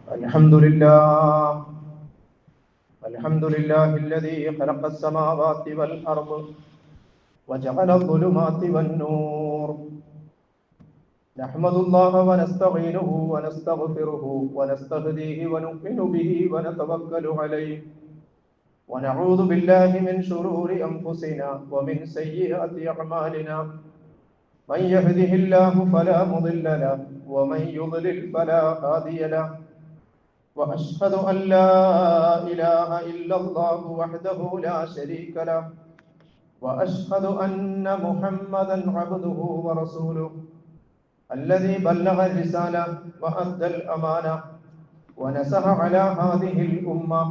الحمد لله الحمد لله الذي خلق السماوات والأرض وجعل الظلمات والنور. نحمد الله ونستعينه ونستغفره ونستهديه ونؤمن به ونتوكل عليه ونعوذ بالله من شرور أنفسنا ومن سيئات أعمالنا. من يهده الله فلا مضل له ومن يضلل فلا هادي له. وأشهد أن لا إله إلا الله وحده لا شريك له وأشهد أن محمدا عبده ورسوله الذي بلغ الرسالة وأدى الأمانة ونصح على هذه الأمة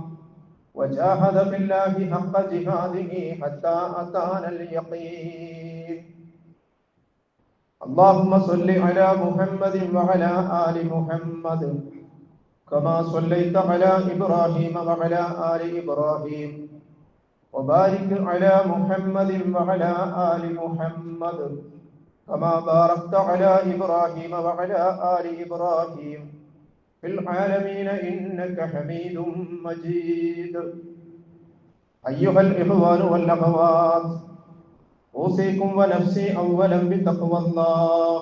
وجاهد في الله حق جهاده حتى أتانا اليقين. اللهم صل على محمد وعلى آل محمد كما صليت على إبراهيم وعلى آل إبراهيم وبارك على محمد وعلى آل محمد كما باركت على إبراهيم وعلى آل إبراهيم في العالمين إنك حميد مجيد. أيها الإخوان والأخوات، أوصيكم ونفسي أولا بتقوى الله.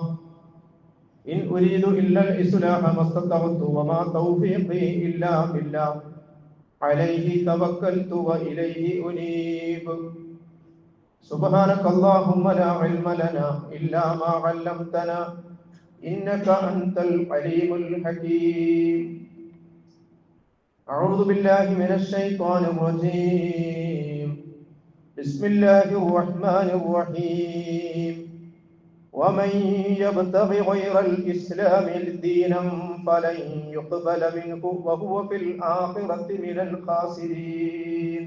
إن أريد إلا الإصلاح ما استطعت وما توفيقي إلا بالله عليه توكلت وإليه أنيب. سبحانك اللهم لا علم لنا إلا ما علمتنا إنك أنت العليم الحكيم. أعوذ بالله من الشيطان الرجيم. بسم الله الرحمن الرحيم. ومن يبتغ غير الإسلام دينا فلن يقبل منه وهو في الآخرة من الخاسرين.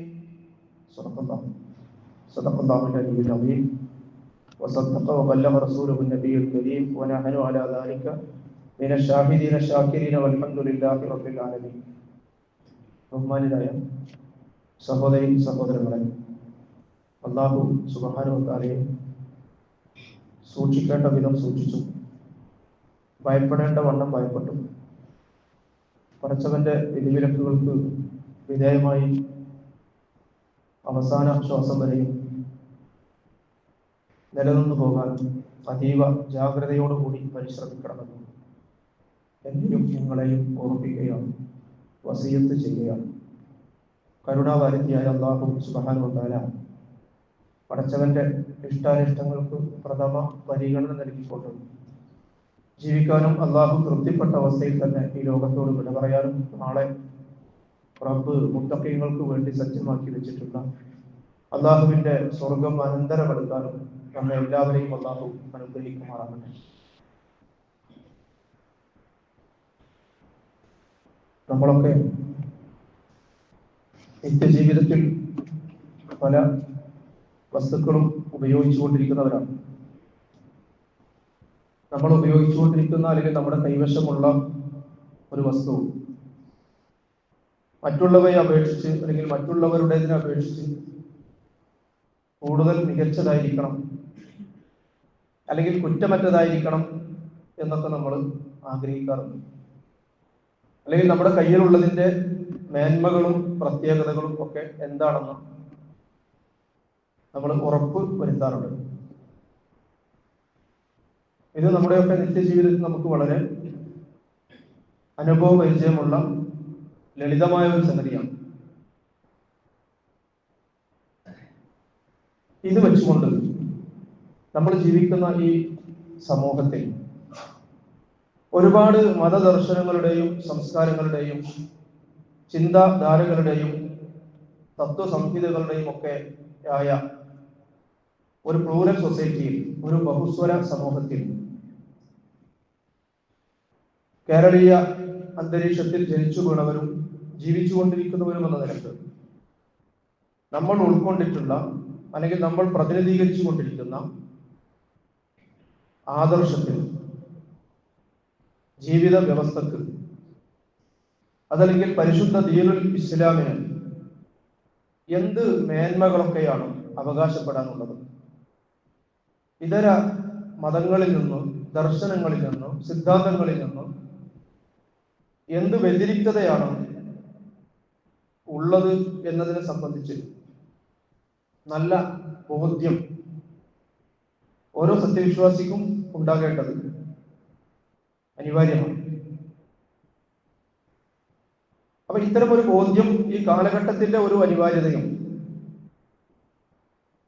صدق الله العلي العظيم وصدق وبلغ رسوله النبي الكريم ونحن على ذلك من الشاهدين الشاكرين والحمد لله رب العالمين. ബഹുമാനിയായ സഹോദരി സഹോദരങ്ങളെ, അല്ലാഹു സുബ്ഹാനഹു വ തആലയെ സൂക്ഷിക്കേണ്ട വിധം സൂക്ഷിച്ചു, ഭയപ്പെടേണ്ട വണ്ണം ഭയപ്പെട്ടു, പടച്ചവന്റെ വിധിവിലക്കുകൾക്ക് വിധേയമായി അവസാന ശ്വാസം വരെയും നിലനിന്നു പോകാൻ അതീവ ജാഗ്രതയോടുകൂടി പരിശ്രമിക്കണമെന്നും എന്നെയും നിങ്ങളെയും ഓർമ്മിപ്പിക്കുകയാണ്, വസിയത്ത് ചെയ്യുകയാണ്. കരുണാവാരിധിയായ അല്ലാഹു സുബ്ഹാനഹു വ തആല പടച്ചവന്റെ ഇഷ്ടാനിഷ്ടങ്ങൾക്ക് പ്രഥമ പരിഗണന നൽകിക്കൊണ്ട് ജീവിക്കാനും അല്ലാഹു തൃപ്തിപ്പെട്ട അവസ്ഥയിൽ തന്നെ ഈ ലോകത്തോട് വിട പറയാനും നാളെ റബ്ബ് മുത്തഖീങ്ങൾക്ക് വേണ്ടി സജ്ജമാക്കി വെച്ചിട്ടുള്ള അല്ലാഹുവിന്റെ സ്വർഗം അനന്തരമെടുക്കാനും നമ്മെ എല്ലാവരെയും അല്ലാഹു അനുഗ്രഹിക്കുമാറാകട്ടെ. നമ്മളൊക്കെ നിത്യജീവിതത്തിൽ പല വസ്തുക്കളും ഉപയോഗിച്ചുകൊണ്ടിരിക്കുന്നവരാണ്. നമ്മൾ ഉപയോഗിച്ചുകൊണ്ടിരിക്കുന്ന അല്ലെങ്കിൽ നമ്മുടെ കൈവശമുള്ള ഒരു വസ്തു മറ്റുള്ളവയെ അപേക്ഷിച്ച് അല്ലെങ്കിൽ മറ്റുള്ളവരുടേതിനെ അപേക്ഷിച്ച് കൂടുതൽ മികച്ചതായിരിക്കണം അല്ലെങ്കിൽ കുറ്റമറ്റതായിരിക്കണം എന്നൊക്കെ നമ്മൾ ആഗ്രഹിക്കാറുണ്ട്. അല്ലെങ്കിൽ നമ്മുടെ കയ്യിലുള്ളതിൻ്റെ മേന്മകളും പ്രത്യേകതകളും ഒക്കെ എന്താണെന്ന് നമ്മൾ ഉറപ്പ് വരുത്താറുണ്ട്. ഇത് നമ്മുടെയൊക്കെ നിത്യജീവിതത്തിൽ നമുക്ക് വളരെ അനുഭവ പരിചയമുള്ള ലളിതമായ ഒരു സംഗതിയാണ്. ഇത് വെച്ചുകൊണ്ട് നമ്മൾ ജീവിക്കുന്ന ഈ സമൂഹത്തിൽ ഒരുപാട് മതദർശനങ്ങളുടെയും സംസ്കാരങ്ങളുടെയും ചിന്താധാരകളുടെയും തത്വസംഹിതകളുടെയും ഒക്കെ ആയ ഒരു പ്ലൂറൽ സൊസൈറ്റിയിൽ, ഒരു ബഹുസ്വര സമൂഹത്തിൽ, കേരളീയ അന്തരീക്ഷത്തിൽ ജനിച്ചു വീണവരും ജീവിച്ചുകൊണ്ടിരിക്കുന്നവരും എന്ന നിലക്ക് നമ്മൾ ഉൾക്കൊണ്ടിട്ടുള്ള അല്ലെങ്കിൽ നമ്മൾ പ്രതിനിധീകരിച്ചു കൊണ്ടിരിക്കുന്ന ആദർശത്തിൽ, ജീവിത വ്യവസ്ഥക്ക്, അതല്ലെങ്കിൽ പരിശുദ്ധ ദീനുൽ ഇസ്ലാമിന് എന്ത് മേന്മകളൊക്കെയാണ് അവകാശപ്പെടാനുള്ളത്? ഇതര മതങ്ങളിൽ നിന്നും ദർശനങ്ങളിൽ നിന്നും സിദ്ധാന്തങ്ങളിൽ നിന്നും എന്ത് വ്യതിരിക്തതയാണ് ഉള്ളത് എന്നതിനെ സംബന്ധിച്ച് നല്ല ബോധ്യം ഓരോ സത്യവിശ്വാസിക്കും ഉണ്ടാകേണ്ടത് അനിവാര്യമാണ്. അപ്പൊ ഇത്തരമൊരു ബോധ്യം ഈ കാലഘട്ടത്തിന്റെ ഒരു അനിവാര്യതയും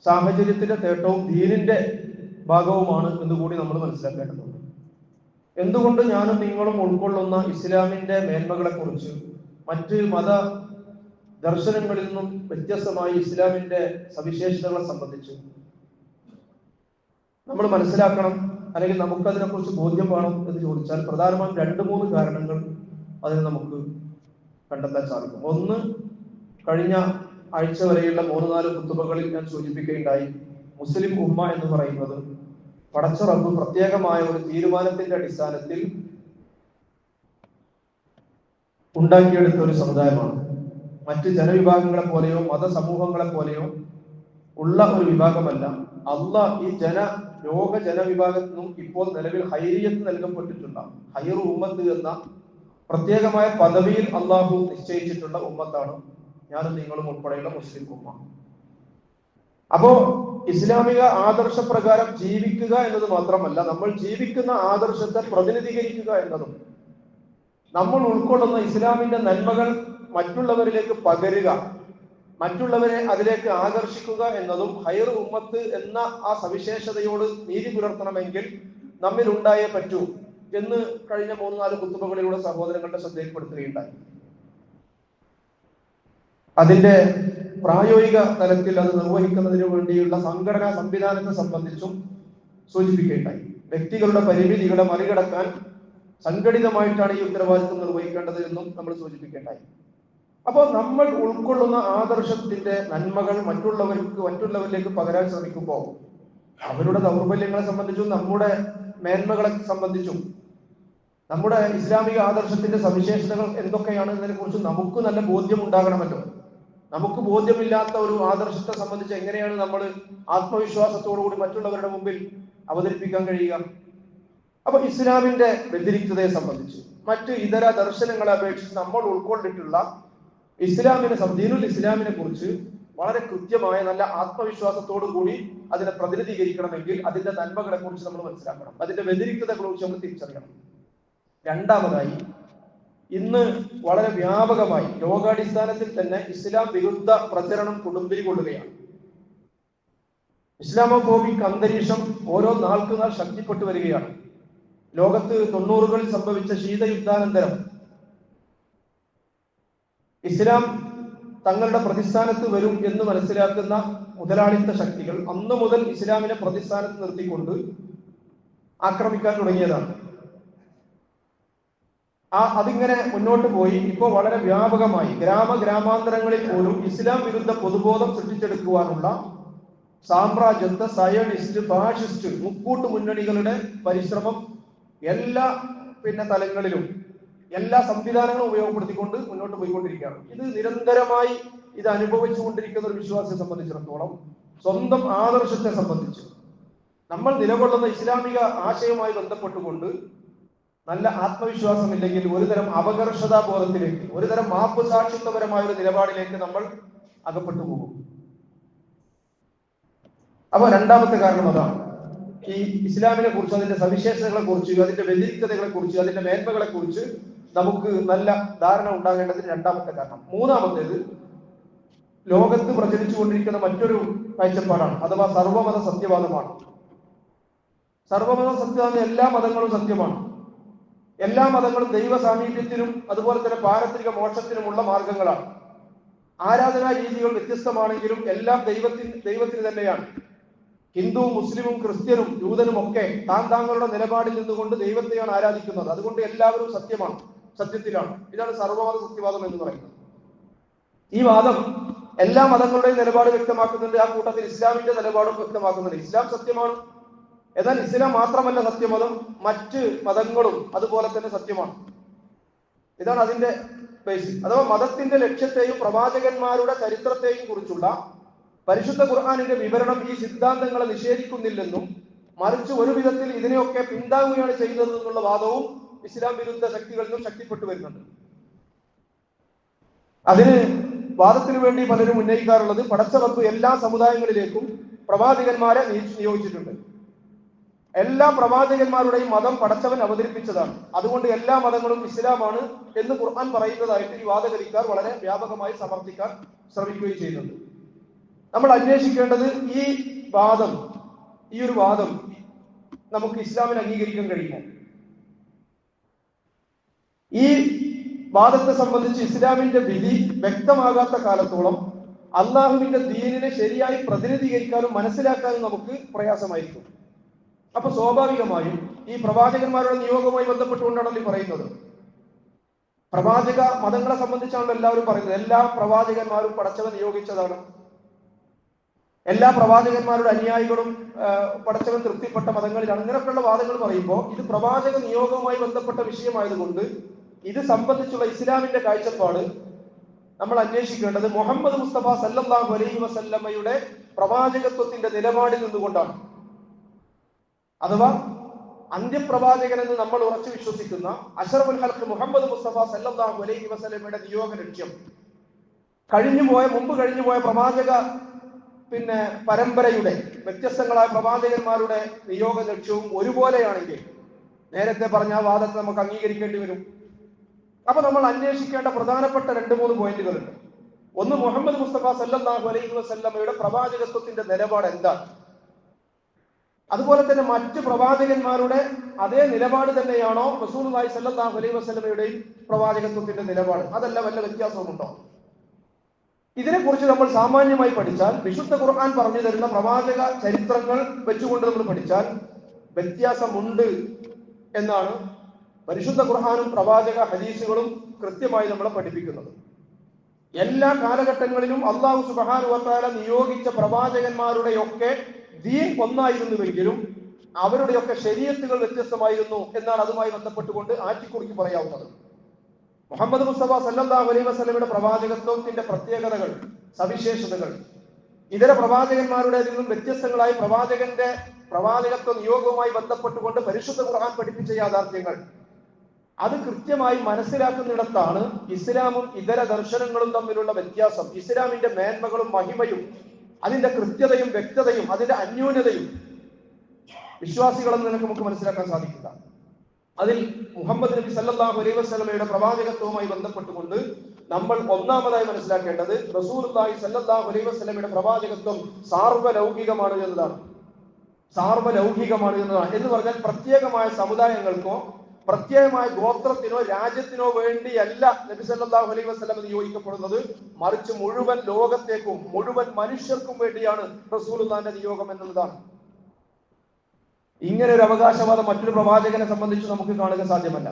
സാഹചര്യത്തിന്റെ തേട്ടവും ദീനിന്റെ ഭാഗവുമാണ് എന്നുകൂടി നമ്മൾ മനസ്സിലാക്കേണ്ടതുണ്ട്. എന്തുകൊണ്ട് ഞാനും നിങ്ങളും ഉൾക്കൊള്ളുന്ന ഇസ്ലാമിന്റെ മേന്മകളെ കുറിച്ച് മറ്റ് മത ദർശനങ്ങളിൽ നിന്നും വ്യത്യസ്തമായി ഇസ്ലാമിന്റെ സവിശേഷതകളെ സംബന്ധിച്ച് നമ്മൾ മനസ്സിലാക്കണം, അല്ലെങ്കിൽ നമുക്കതിനെ കുറിച്ച് ബോധ്യം വേണം എന്ന് ചോദിച്ചാൽ പ്രധാനമായും 2-3 കാരണങ്ങൾ അതിന് നമുക്ക് കണ്ടെത്താൻ സാധിക്കും. ഒന്ന്, കഴിഞ്ഞ ആഴ്ച വരെയുള്ള 3-4 ഖുതുബകളിൽ ഞാൻ സൂചിപ്പിക്കുകയുണ്ടായി, മുസ്ലിം ഉമ്മ എന്ന് പറയുന്നത് പടച്ച റബ്ബ് പ്രത്യേകമായ ഒരു തീരുമാനത്തിന്റെ അടിസ്ഥാനത്തിൽ ഉണ്ടാക്കിയെടുത്ത ഒരു സമുദായമാണ്. മറ്റ് ജനവിഭാഗങ്ങളെ പോലെയോ മതസമൂഹങ്ങളെ പോലെയോ ഉള്ള ഒരു വിഭാഗമല്ല. അള്ളാഹ് ഈ ലോക ജനവിഭാഗത്തിനും ഇപ്പോൾ നിലവിൽ ഹൈറിയത്ത് നൽകപ്പെട്ടിട്ടുള്ള ഹൈർ ഉമ്മത്ത് എന്ന പ്രത്യേകമായ പദവിയിൽ അള്ളാഹു നിശ്ചയിച്ചിട്ടുള്ള ഉമ്മത്താണ് ഞാനും നിങ്ങളും ഉൾപ്പെടെയുള്ള മുസ്ലിം ഉമ്മ. അപ്പോ ഇസ്ലാമിക ആദർശപ്രകാരം ജീവിക്കുക എന്നത് മാത്രമല്ല, നമ്മൾ ജീവിക്കുന്ന ആദർശത്തെ പ്രതിനിധീകരിക്കുക എന്നതും നമ്മൾ ഉൾക്കൊള്ളുന്ന ഇസ്ലാമിന്റെ നന്മകൾ മറ്റുള്ളവരിലേക്ക് പകരുക, മറ്റുള്ളവരെ അതിലേക്ക് ആകർഷിക്കുക എന്നതും ഹൈർ ഉമ്മത്ത് എന്ന ആ സവിശേഷതയോട് നീതി പുലർത്തണമെങ്കിൽ നമ്മിൽ ഉണ്ടായേ പറ്റൂ എന്ന് കഴിഞ്ഞ 3-4 ഖുതുബകളിലൂടെ സഹോദരങ്ങളുടെ ശ്രദ്ധയിൽപ്പെടുത്തുകയുണ്ടായി. അതിന്റെ പ്രായോഗിക തലത്തിൽ അത് നിർവഹിക്കുന്നതിന് വേണ്ടിയുള്ള സംഘടനാ സംവിധാനത്തെ സംബന്ധിച്ചും സൂചിപ്പിക്കുകയുണ്ടായി. വ്യക്തികളുടെ പരിമിതികളെ മറികടക്കാൻ സംഘടിതമായിട്ടാണ് ഈ ഉത്തരവാദിത്വം നിർവഹിക്കേണ്ടത് എന്നും നമ്മൾ സൂചിപ്പിക്കുകയുണ്ടായി. അപ്പോൾ നമ്മൾ ഉൾക്കൊള്ളുന്ന ആദർശത്തിന്റെ നന്മകൾ മറ്റുള്ളവരിലേക്ക് പകരാൻ ശ്രമിക്കുമ്പോൾ അവരുടെ ദൗർബല്യങ്ങളെ സംബന്ധിച്ചും നമ്മുടെ മേന്മകളെ സംബന്ധിച്ചും നമ്മുടെ ഇസ്ലാമിക ആദർശത്തിന്റെ സവിശേഷതകൾ എന്തൊക്കെയാണ് എന്നതിനെ കുറിച്ച് നമുക്ക് നല്ല ബോധ്യം ഉണ്ടാകണമല്ലോ. നമുക്ക് ബോധ്യമില്ലാത്ത ഒരു ആദർശത്തെ സംബന്ധിച്ച് എങ്ങനെയാണ് നമ്മൾ ആത്മവിശ്വാസത്തോടുകൂടി മറ്റുള്ളവരുടെ മുമ്പിൽ അവതരിപ്പിക്കാൻ കഴിയുക? അപ്പൊ ഇസ്ലാമിന്റെ വ്യതിരിക്തതയെ സംബന്ധിച്ച് മറ്റ് ഇതര ദർശനങ്ങളെ അപേക്ഷിച്ച് നമ്മൾ ഉൾക്കൊണ്ടിട്ടുള്ള ദീനുൽ ഇസ്ലാമിനെ കുറിച്ച് വളരെ കൃത്യമായ നല്ല ആത്മവിശ്വാസത്തോടു കൂടി അതിനെ പ്രതിനിധീകരിക്കണമെങ്കിൽ അതിന്റെ നന്മകളെ കുറിച്ച് നമ്മൾ മനസ്സിലാക്കണം, അതിന്റെ വ്യതിരിക്തതകളെ കുറിച്ച് നമ്മൾ തിരിച്ചറിയണം. രണ്ടാമതായി, ഇന്ന് വളരെ വ്യാപകമായി ലോകാടിസ്ഥാനത്തിൽ തന്നെ ഇസ്ലാം വിരുദ്ധ പ്രചരണം കൊടുമ്പിരി കൊള്ളുകയാണ്. ഇസ്ലാമോഫോബിക് അന്തരീക്ഷം ഓരോ നാൾക്ക് നാൾ ശക്തിപ്പെട്ടു വരികയാണ്. ലോകത്ത് 90കളിൽ സംഭവിച്ച ശീതയുദ്ധാനന്തരം ഇസ്ലാം തങ്ങളുടെ പ്രതിസ്ഥാനത്ത് വരും എന്ന് മനസ്സിലാക്കുന്ന മുതലാളിത്ത ശക്തികൾ അന്നു മുതൽ ഇസ്ലാമിനെ പ്രതിസ്ഥാനത്ത് നിർത്തിക്കൊണ്ട് ആക്രമിക്കാൻ തുടങ്ങിയതാണ്. അതിങ്ങനെ മുന്നോട്ട് പോയി ഇപ്പോൾ വളരെ വ്യാപകമായി ഗ്രാമാന്തരങ്ങളിൽ പോലും ഇസ്ലാം വിരുദ്ധ പൊതുബോധം സൃഷ്ടിച്ചെടുക്കുവാനുള്ള സാമ്രാജ്യത്വ, സയണിസ്റ്റ്, ഫാഷിസ്റ്റ് മുക്കൂട്ട് മുന്നണികളുടെ പരിശ്രമം എല്ലാ തലങ്ങളിലും എല്ലാ സംവിധാനങ്ങളും ഉപയോഗപ്പെടുത്തിക്കൊണ്ട് മുന്നോട്ട് പോയിക്കൊണ്ടിരിക്കുകയാണ്. ഇത് നിരന്തരമായി ഇത് അനുഭവിച്ചുകൊണ്ടിരിക്കുന്ന ഒരു വിശ്വാസിയെ സംബന്ധിച്ചിടത്തോളം സ്വന്തം ആദർശത്തെ സംബന്ധിച്ച് നമ്മൾ നിലകൊള്ളുന്ന ഇസ്ലാമിക ആശയവുമായി ബന്ധപ്പെട്ടുകൊണ്ട് നല്ല ആത്മവിശ്വാസമില്ലെങ്കിൽ ഒരുതരം അപകർഷതാബോധത്തിലേക്ക്, ഒരുതരം മാപ്പ് സാക്ഷിത്വപരമായ ഒരു നിലപാടിലേക്ക് നമ്മൾ അകപ്പെട്ടു പോകും. അപ്പൊ രണ്ടാമത്തെ കാരണം അതാണ്. ഈ ഇസ്ലാമിനെ കുറിച്ച്, അതിന്റെ സവിശേഷതകളെ കുറിച്ച്, അതിന്റെ വ്യതിരിക്തതകളെ കുറിച്ച്, അതിന്റെ മേന്മകളെ കുറിച്ച് നമുക്ക് നല്ല ധാരണ ഉണ്ടാകേണ്ടതിന് രണ്ടാമത്തെ കാരണം. മൂന്നാമത്തേത്, ലോകത്ത് പ്രചരിച്ചുകൊണ്ടിരിക്കുന്ന മറ്റൊരു കാഴ്ചപ്പാടാണ്, അഥവാ സർവമത സത്യവാദമാണ്. സർവമത സത്യവാദം എല്ലാ മതങ്ങളും സത്യമാണ്. എല്ലാ മതങ്ങളും ദൈവ സാമീപ്യത്തിനും അതുപോലെ തന്നെ പാരത്രിക മോക്ഷത്തിനുമുള്ള മാർഗങ്ങളാണ്. ആരാധനാ രീതികൾ വ്യത്യസ്തമാണെങ്കിലും എല്ലാം ദൈവത്തിന് തന്നെയാണ്. ഹിന്ദുവും മുസ്ലിമും ക്രിസ്ത്യനും ജൂതനും ഒക്കെ താങ്കളുടെ നിലപാടിൽ നിന്നുകൊണ്ട് ദൈവത്തെയാണ് ആരാധിക്കുന്നത്. അതുകൊണ്ട് എല്ലാവരും സത്യത്തിലാണ്. ഇതാണ് സർവമത സത്യവാദം എന്ന് പറയുന്നത്. ഈ വാദം എല്ലാ മതങ്ങളുടെയും നിലപാട് വ്യക്തമാക്കുന്നുണ്ട്. ആ കൂട്ടത്തിൽ ഇസ്ലാമിന്റെ നിലപാടും വ്യക്തമാക്കുന്നുണ്ട്. ഇസ്ലാം സത്യമാണ്. എന്നാൽ ഇസ്ലാം മാത്രമല്ല സത്യമതം, മറ്റ് മതങ്ങളും അതുപോലെ തന്നെ സത്യമാണ്. ഇതാണ് അതിന്റെ ബേസിക്. അഥവാ മതത്തിന്റെ ലക്ഷ്യത്തെയും പ്രവാചകന്മാരുടെ ചരിത്രത്തെയും കുറിച്ചുള്ള പരിശുദ്ധ ഖുർആനിന്റെ വിവരണം ഈ സിദ്ധാന്തങ്ങളെ നിഷേധിക്കുന്നില്ലെന്നും മറിച്ച് ഒരു വിധത്തിൽ ഇതിനെയൊക്കെ പിന്താങ്ങുകയാണ് ചെയ്യുന്നത് എന്നുള്ള വാദവും ഇസ്ലാം വിരുദ്ധ ശക്തികളിൽ നിന്നും ശക്തിപ്പെട്ടു വരുന്നുണ്ട്. അതിന് വാദത്തിനു വേണ്ടി പലരും ഉന്നയിക്കാറുള്ളത് പടച്ച റബ്ബ് എല്ലാ സമുദായങ്ങളിലേക്കും പ്രവാചകന്മാരെ നിയോഗിച്ചിട്ടുണ്ട്. എല്ലാ പ്രവാചകന്മാരുടെയും മതം പടച്ചവൻ അവതരിപ്പിച്ചതാണ്. അതുകൊണ്ട് എല്ലാ മതങ്ങളും ഇസ്ലാമാണ് എന്ന് ഖുർആൻ പറയുന്നതായിട്ട് ഈ വാദഗതിക്കാർ വളരെ വ്യാപകമായി സമർത്ഥിക്കാൻ ശ്രമിക്കുകയും ചെയ്യുന്നുണ്ട്. നമ്മൾ അന്വേഷിക്കേണ്ടത് ഈ ഒരു വാദം നമുക്ക് ഇസ്ലാമിൽ അംഗീകരിക്കാൻ കഴിയുമോ? ഈ വാദത്തെ സംബന്ധിച്ച് ഇസ്ലാമിന്റെ വിധി വ്യക്തമാകാത്ത കാലത്തോളം അള്ളാഹുവിന്റെ ദീനിനെ ശരിയായി പ്രതിനിധീകരിക്കാനും മനസ്സിലാക്കാനും നമുക്ക് പ്രയാസമായിരിക്കും. അപ്പൊ സ്വാഭാവികമായും ഈ പ്രവാചകന്മാരുടെ നിയോഗവുമായി ബന്ധപ്പെട്ടുകൊണ്ടാണല്ലോ ഈ പറയുന്നത്. പ്രവാചക മതങ്ങളെ സംബന്ധിച്ചാണല്ലോ എല്ലാവരും പറയുന്നത്. എല്ലാ പ്രവാചകന്മാരും പടച്ചവൻ നിയോഗിച്ചതാണ്. എല്ലാ പ്രവാചകന്മാരുടെ അനുയായികളും പടച്ചവൻ തൃപ്തിപ്പെട്ട മതങ്ങളിലാണ്. അങ്ങനെയൊക്കെയുള്ള വാദങ്ങൾ പറയുമ്പോൾ ഇത് പ്രവാചക നിയോഗവുമായി ബന്ധപ്പെട്ട വിഷയമായതുകൊണ്ട് ഇത് സംബന്ധിച്ചുള്ള ഇസ്ലാമിന്റെ കാഴ്ചപ്പാട് നമ്മൾ അന്വേഷിക്കേണ്ടത് മുഹമ്മദ് മുസ്തഫ സല്ലല്ലാഹു അലൈഹി വസല്ലമയുടെ പ്രവാചകത്വത്തിന്റെ നിലപാടിൽ നിന്നുകൊണ്ടാണ്. അഥവാ അന്ത്യപ്രവാചകൻ എന്ന് നമ്മൾ ഉറച്ചു വിശ്വസിക്കുന്ന അഷ്റഫുൽ ഖൽഖ് മുഹമ്മദ് മുസ്തഫ സല്ലല്ലാഹു അലൈഹി വസല്ലമയുടെ നിയോഗ ലക്ഷ്യം മുമ്പ് കഴിഞ്ഞുപോയ പ്രവാചക പരമ്പരയുടെ വ്യത്യസ്തങ്ങളായ പ്രവാചകന്മാരുടെ നിയോഗ ലക്ഷ്യവും ഒരുപോലെയാണെങ്കിൽ നേരത്തെ പറഞ്ഞ ആ വാദത്തെ നമുക്ക് അംഗീകരിക്കേണ്ടി വരും. അപ്പൊ നമ്മൾ അന്വേഷിക്കേണ്ട പ്രധാനപ്പെട്ട 2-3 പോയിന്റുകളുണ്ട്. ഒന്ന്, മുഹമ്മദ് മുസ്തഫ സല്ലല്ലാഹു അലൈഹി വസല്ലമയുടെ പ്രവാചകത്വത്തിന്റെ നിലപാട് എന്താണ്? അതുപോലെ തന്നെ മറ്റ് പ്രവാചകന്മാരുടെ അതേ നിലപാട് തന്നെയാണോ റസൂലുള്ളാഹി സ്വല്ലല്ലാഹു അലൈഹി വസല്ലമയുടെയും പ്രവാചകത്വത്തിന്റെ നിലപാട്? അതല്ല വല്ല വ്യത്യാസവുമുണ്ടോ? ഇതിനെക്കുറിച്ച് നമ്മൾ സാമാന്യമായി പഠിച്ചാൽ, വിശുദ്ധ ഖുർആൻ പറഞ്ഞു തരുന്ന പ്രവാചക ചരിത്രങ്ങൾ വെച്ചുകൊണ്ട് നമ്മൾ പഠിച്ചാൽ വ്യത്യാസമുണ്ട് എന്നാണ് പരിശുദ്ധ ഖുർആനും പ്രവാചക ഹദീസുകളും കൃത്യമായി നമ്മളെ പഠിപ്പിക്കുന്നത്. എല്ലാ കാലഘട്ടങ്ങളിലും അല്ലാഹു സുബ്ഹാനഹു വ തആല നിയോഗിച്ച പ്രവാചകന്മാരുടെയൊക്കെ ദീൻ ഒന്നായിരുന്നുവെങ്കിലും അവരുടെയൊക്കെ ശരീഅത്തുകൾ വ്യത്യസ്തമായിരുന്നു എന്നാണ് അതുമായി ബന്ധപ്പെട്ടുകൊണ്ട് ആറ്റിക്കുറിക്ക് പറയാവുന്നത്. മുഹമ്മദ് മുസ്തഫ സല്ലല്ലാഹു അലൈഹി വസല്ലമയുടെ പ്രവാചകത്വത്തിന്റെ പ്രത്യേകതകൾ, സവിശേഷതകൾ ഇതര പ്രവാചകന്മാരുടെ നിന്നും വ്യത്യസ്തങ്ങളായി പ്രവാചകന്റെ പ്രവാചകത്വ നിയോഗവുമായി ബന്ധപ്പെട്ടുകൊണ്ട് പരിശുദ്ധ ഖുർആൻ പഠിപ്പിച്ച യാഥാർത്ഥ്യങ്ങൾ അത് കൃത്യമായി മനസ്സിലാക്കുന്നിടത്താണ് ഇസ്ലാമും ഇതര ദർശനങ്ങളും തമ്മിലുള്ള വ്യത്യാസം, ഇസ്ലാമിന്റെ മേന്മകളും മഹിമയും അതിന്റെ കൃത്യതയും വ്യക്തതയും അതിന്റെ അന്യൂനതയും വിശ്വാസികളെന്ന് നമുക്ക് മനസ്സിലാക്കാൻ സാധിക്കുക. അതിൽ മുഹമ്മദ് നബി സല്ലല്ലാഹു അലൈഹി വസല്ലമയുടെ പ്രവാചകത്വവുമായി ബന്ധപ്പെട്ടുകൊണ്ട് നമ്മൾ ഒന്നാമതായി മനസ്സിലാക്കേണ്ടത് റസൂലുള്ളാഹി സല്ലല്ലാഹു അലൈഹി വസല്ലമയുടെ പ്രവാചകത്വം സാർവലൗകികമാണ് എന്നതാണ്. സാർവലൗകികമാണ് എന്നതാണ് എന്ന് പറഞ്ഞാൽ പ്രത്യേകമായ സമുദായങ്ങൾക്കോ പ്രത്യേകമായ ഗോത്രത്തിനോ രാജ്യത്തിനോ വേണ്ടിയല്ല നബി സല്ലല്ലാഹു അലൈഹി വസല്ലം നിയോഗിക്കപ്പെടുന്നത്, മറിച്ച് മുഴുവൻ ലോകത്തേക്കും മുഴുവൻ മനുഷ്യർക്കും വേണ്ടിയാണ് റസൂലുള്ളാഹിന്റെ നിയോഗം എന്നുള്ളതാണ്. ഇങ്ങനെ ഒരു അവകാശവാദം മറ്റൊരു പ്രവാചകനെ സംബന്ധിച്ച് നമുക്ക് കാണുക സാധ്യമല്ല.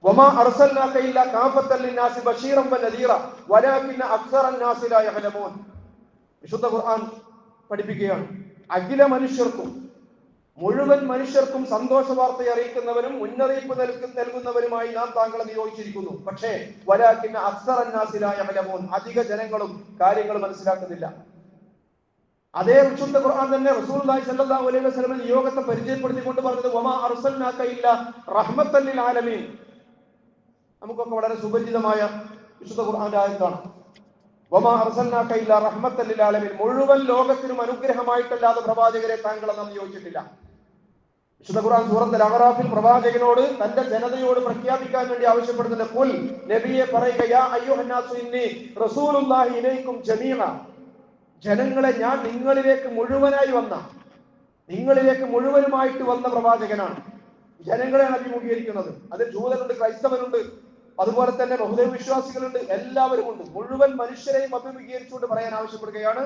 വമാ അർസൽനാക ഇല്ലാ കാഫത്തൻ ലിന്നാസി ബശീറൻ വനദീറ വലാകിന്ന അക്സറന്നാസി ലാ യഅലമൂൻ. വിശുദ്ധ ഖുർആൻ പഠിപ്പിക്കുകയാണ്, അഖില മനുഷ്യർക്കും മുഴുവൻ മനുഷ്യർക്കും സന്തോഷ വാർത്ത അറിയിക്കുന്നവരും മുന്നറിയിപ്പ് നൽകുന്നവരുമായി നാം താങ്കളെ നിയോഗിച്ചിരിക്കുന്നു. പക്ഷേ വലാകിന്ന അക്സറന്നാസി ലാ യഅലമൂൻ, അധിക ജനങ്ങളും കാര്യങ്ങൾ മനസ്സിലാക്കുന്നില്ല. അതേ വിശുദ്ധ ഖുർആൻ തന്നെ റസൂലുള്ളാഹി സ്വല്ലല്ലാഹു അലൈഹി വസല്ലം നിയോഗത്തെ പരിചയപ്പെടുത്തിക്കൊണ്ട് പറഞ്ഞത് വമാ അർസൽനാക ഇല്ലാ റഹ്മത്തൻ ലിൽ ആലമീൻ. നമുക്കൊക്കെ വളരെ സുപരിചിതമായ വിശുദ്ധ ഖുർആന്റെ ആയത്താണ്. വമാ അർസൽനാക ഇല്ലാ റഹ്മത്തൻ ലിൽ ആലമീൻ, മുഴുവൻ ലോകത്തിനും അനുഗ്രഹമായിട്ടല്ലാതെ പ്രവാചകരെ താങ്കളെ നാം നിയോഗിച്ചിട്ടില്ല. വിശുദ്ധ ഖുർആൻ സൂറത്തുൽ അഅറാഫിൽ പ്രവാചകനോട് തന്റെ ജനതയോട് പ്രഖ്യാപിക്കാൻ വേണ്ടി ആവശ്യപ്പെടുന്നുണ്ട്. ഖുൽ, നബിയെ പറയുക, യാ അയ്യുഹന്നാസു ഇന്നി റസൂലുള്ളാഹി ഇലൈക്കും ജമീഅ, ജനങ്ങളെ ഞാൻ നിങ്ങളിലേക്ക് മുഴുവനുമായിട്ട് വന്ന പ്രവാചകനാണ്. ജനങ്ങളെയാണ് അഭിമുഖീകരിക്കുന്നത്. അതിൽ ജൂതനുണ്ട്, ക്രൈസ്തവനുണ്ട്, അതുപോലെ തന്നെ ബഹുദൈവ വിശ്വാസികളുണ്ട്, എല്ലാവരും ഉണ്ട്. മുഴുവൻ മനുഷ്യരെയും അഭിമുഖീകരിച്ചുകൊണ്ട് പറയാൻ ആവശ്യപ്പെടുകയാണ്,